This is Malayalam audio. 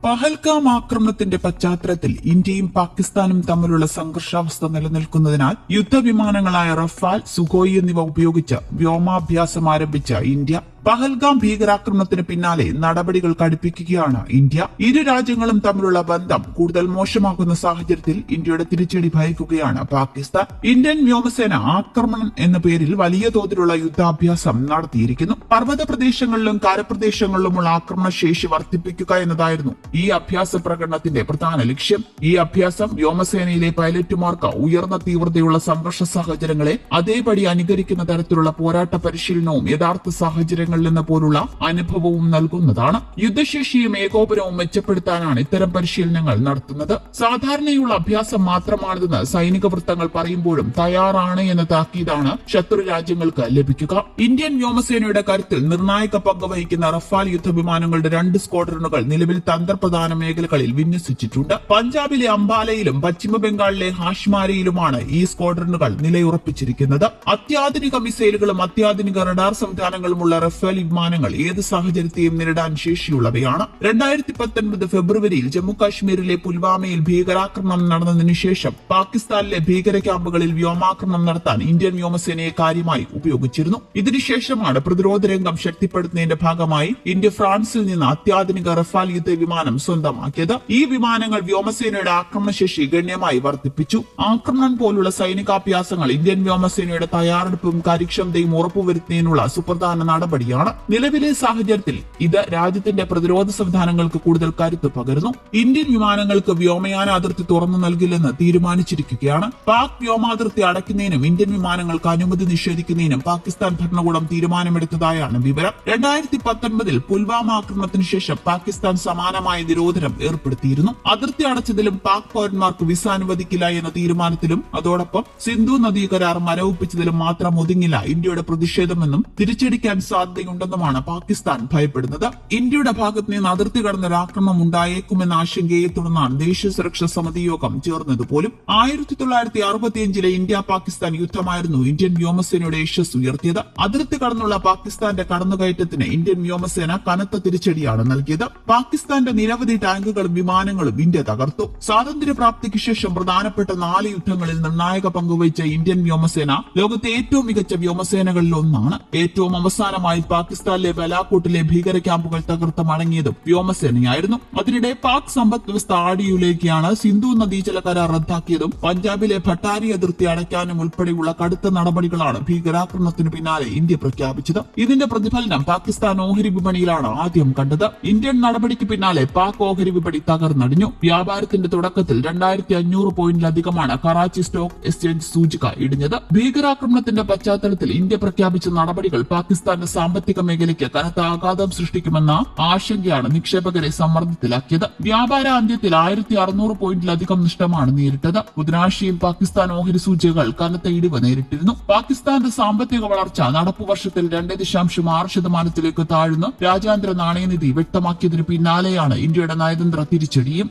പഹൽഗാം ആക്രമണത്തിന്റെ പശ്ചാത്തലത്തിൽ ഇന്ത്യയും പാകിസ്ഥാനും തമ്മിലുള്ള സംഘർഷാവസ്ഥ നിലനിൽക്കുന്നതിനാൽ യുദ്ധവിമാനങ്ങളായ റഫാൽ, സുഖോയ് എന്നിവ ഉപയോഗിച്ച് വ്യോമാഭ്യാസം ആരംഭിച്ച ഇന്ത്യ പഹൽഗാം ഭീകരാക്രമണത്തിന് പിന്നാലെ നടപടികൾ കടുപ്പിക്കുകയാണ് ഇന്ത്യ. ഇരു രാജ്യങ്ങളും തമ്മിലുള്ള ബന്ധം കൂടുതൽ മോശമാകുന്ന സാഹചര്യത്തിൽ ഇന്ത്യയുടെ തിരിച്ചടി ഭയക്കുകയാണ് പാകിസ്ഥാൻ. ഇന്ത്യൻ വ്യോമസേന ആക്രമണം എന്ന പേരിൽ വലിയ തോതിലുള്ള യുദ്ധാഭ്യാസം നടത്തിയിരിക്കുന്നു. പർവ്വത പ്രദേശങ്ങളിലും കരപ്രദേശങ്ങളിലുമുള്ള ആക്രമണ ശേഷി വർദ്ധിപ്പിക്കുക എന്നതായിരുന്നു ഈ അഭ്യാസ പ്രകടനത്തിന്റെ പ്രധാന ലക്ഷ്യം. ഈ അഭ്യാസം വ്യോമസേനയിലെ പൈലറ്റുമാർക്ക് ഉയർന്ന തീവ്രതയുള്ള സംഘർഷ സാഹചര്യങ്ങളെ അതേപടി അനുകരിക്കുന്ന തരത്തിലുള്ള പോരാട്ട പരിശീലനവും യഥാർത്ഥ സാഹചര്യങ്ങളിൽ നിന്ന് പോലുള്ള അനുഭവവും നൽകുന്നതാണ്. യുദ്ധശേഷിയും ഏകോപനവും മെച്ചപ്പെടുത്താനാണ് ഇത്തരം പരിശീലനങ്ങൾ നടത്തുന്നത്. സാധാരണയുള്ള അഭ്യാസം മാത്രമാണിതെന്ന് സൈനിക വൃത്തങ്ങൾ പറയുമ്പോഴും തയ്യാറാണ് എന്ന താക്കീതാണ് ശത്രു രാജ്യങ്ങൾക്ക് ലഭിക്കുക. ഇന്ത്യൻ വ്യോമസേനയുടെ കരുത്തിൽ നിർണായക പങ്ക് വഹിക്കുന്ന റഫാൽ യുദ്ധവിമാനങ്ങളുടെ 2 സ്ക്വാഡ്രണുകൾ നിലവിൽ തന്ത്രപ്രധാന മേഖലകളിൽ വിന്യസിച്ചിട്ടുണ്ട്. പഞ്ചാബിലെ അംബാലയിലും പശ്ചിമ ബംഗാളിലെ ഹാഷ്മാരയിലുമാണ് ഈ സ്ക്വാഡ്രണുകൾ നിലയുറപ്പിച്ചിരിക്കുന്നത്. അത്യാധുനിക മിസൈലുകളും അത്യാധുനിക റഡാർ സംവിധാനങ്ങളുമുള്ള റഫാൽ വിമാനങ്ങൾ ഏത് സാഹചര്യത്തെയും നേരിടാൻ ശേഷിയുള്ളവയാണ്. 2019 ഫെബ്രുവരിയിൽ ജമ്മു കാശ്മീരിലെ പുൽവാമയിൽ ഭീകരാക്രമണം നടന്നതിനു ശേഷം പാകിസ്ഥാനിലെ ഭീകര ക്യാമ്പുകളിൽ വ്യോമാക്രമണം നടത്താൻ ഇന്ത്യൻ വ്യോമസേനയെ കാര്യമായി ഉപയോഗിച്ചിരുന്നു. ഇതിനുശേഷമാണ് പ്രതിരോധ രംഗം ശക്തിപ്പെടുത്തുന്നതിന്റെ ഭാഗമായി ഇന്ത്യ ഫ്രാൻസിൽ നിന്ന് അത്യാധുനിക റഫാൽ യുദ്ധ വിമാനം സ്വന്തമാക്കിയത്. ഈ വിമാനങ്ങൾ വ്യോമസേനയുടെ ആക്രമണശേഷി ഗണ്യമായി വർദ്ധിപ്പിച്ചു. ആക്രമണം പോലുള്ള സൈനികാഭ്യാസങ്ങൾ ഇന്ത്യൻ വ്യോമസേനയുടെ തയ്യാറെടുപ്പും കാര്യക്ഷമതയും ഉറപ്പുവരുത്തുന്നതിനുള്ള സുപ്രധാന നടപടിയാണ്. നിലവിലെ സാഹചര്യത്തിൽ ഇത് രാജ്യത്തിന്റെ പ്രതിരോധ സംവിധാനങ്ങൾക്ക് കൂടുതൽ കരുത്ത് പകരുന്നു. ഇന്ത്യൻ വിമാനങ്ങൾക്ക് വ്യോമയാന അതിർത്തി തുറന്നു നൽകില്ലെന്ന് തീരുമാനിച്ചിരിക്കുകയാണ്. പാക് വ്യോമാതിർത്തി അടയ്ക്കുന്നതിനും ഇന്ത്യൻ വിമാനങ്ങൾക്ക് അനുമതി നിഷേധിക്കുന്നതിനും പാകിസ്ഥാൻ ഭരണകൂടം തീരുമാനമെടുത്തതായാണ് വിവരം. 2019 പുൽവാമ ആക്രമണത്തിന് ശേഷം പാകിസ്ഥാൻ സമാനമായ നിരോധനം ഏർപ്പെടുത്തിയിരുന്നു. അതിർത്തി അടച്ചതിലും പാക് പൗരന്മാർക്ക് വിസ അനുവദിക്കില്ല എന്ന തീരുമാനത്തിലും അതോടൊപ്പം സിന്ധു നദീ കരാർ മരവിപ്പിച്ചതിലും മാത്രം ഒതുങ്ങില്ല ഇന്ത്യയുടെ പ്രതിഷേധമെന്നും തിരിച്ചടിക്കാൻ സാധ്യതയുണ്ടെന്നുമാണ് പാകിസ്ഥാൻ ഭയപ്പെടുന്നത്. ഇന്ത്യയുടെ ഭാഗത്ത് നിന്ന് അതിർത്തി കടന്നൊരു ആക്രമണം ഉണ്ടായേക്കുമെന്ന ആശങ്കയെ തുടർന്നാണ് ദേശീയ സുരക്ഷാ സമിതി യോഗം ചേർന്നത് പോലും. 1965 ഇന്ത്യ പാകിസ്ഥാൻ യുദ്ധമായിരുന്നു ഇന്ത്യൻ വ്യോമസേനയുടെ യശസ് ഉയർത്തിയത്. അതിർത്തി കടന്നുള്ള പാകിസ്ഥാന്റെ കടന്നുകയറ്റത്തിന് ഇന്ത്യൻ വ്യോമസേന കനത്ത തിരിച്ചടിയാണ് നൽകിയത്. പാകിസ്ഥാന്റെ നിരവധി ടാങ്കുകളും വിമാനങ്ങളും ഇന്ത്യ തകർത്തു. സ്വാതന്ത്ര്യപ്രാപ്തിക്ക് ശേഷം പ്രധാനപ്പെട്ട 4 യുദ്ധങ്ങളിൽ നിർണായക പങ്കുവഹിച്ച ഇന്ത്യൻ വ്യോമസേന ലോകത്തെ ഏറ്റവും മികച്ച വ്യോമസേനകളിൽ ഒന്നാണ്. ഏറ്റവും അവസാനമായി പാകിസ്ഥാനിലെ ബലാക്കോട്ടിലെ ഭീകര ക്യാമ്പുകൾ തകർത്ത് മടങ്ങിയതും വ്യോമസേനയായിരുന്നു. അതിനിടെ പാക് സമ്പദ് വ്യവസ്ഥ ആടിയുലേക്കാണ്. സിന്ധു നദീജല കരാർ റദ്ദാക്കിയതും പഞ്ചാബിലെ ഭട്ടാരി അതിർത്തി അടയ്ക്കാനും ഉൾപ്പെടെയുള്ള കടുത്ത നടപടികളാണ് ഭീകരാക്രമണത്തിന് പിന്നാലെ ഇന്ത്യ പ്രഖ്യാപിച്ചത്. ഇതിന്റെ പ്രതിഫലനം പാകിസ്ഥാൻ ഓഹരി വിപണിയിലാണ് ആദ്യം കണ്ടത്. ഇന്ത്യൻ നടപടിക്ക് പിന്നാലെ പാക് ഓഹരി വിപണി തകർന്നടിഞ്ഞു. വ്യാപാരത്തിന്റെ തുടക്കത്തിൽ 2500 പോയിന്റിലധികമാണ് കറാച്ചി സ്റ്റോക്ക് എക്സ്ചേഞ്ച് സൂചിക ഇടിഞ്ഞത്. ഭീകരാക്രമണത്തിന്റെ പശ്ചാത്തലത്തിൽ ഇന്ത്യ പ്രഖ്യാപിച്ച നടപടികൾ പാകിസ്ഥാന്റെ സാമ്പത്തിക മേഖലയ്ക്ക് കനത്ത ആഘാതം സൃഷ്ടിക്കുമെന്ന ആശങ്കയാണ് നിക്ഷേപകരെ സമ്മർദ്ദത്തിലാക്കിയത്. വ്യാപാര അന്ത്യത്തിൽ 1600 പോയിന്റിലധികം നഷ്ടമാണ് നേരിട്ടത്. ബുധനാഴ്ചയും പാകിസ്ഥാൻ ഓഹരി സൂചികകൾ കനത്ത ഇടിവ് നേരിട്ടിരുന്നു. പാകിസ്ഥാന്റെ സാമ്പത്തിക വളർച്ച നടപ്പു വർഷത്തിൽ 2.6% താഴ്ന്ന് രാജ്യാന്തര നാണയനിധി വ്യക്തമാക്കിയതിനു പിന്നാലെയാണ് ഇന്ത്യയുടെ നയതന്ത്ര തിരിച്ചടിയും.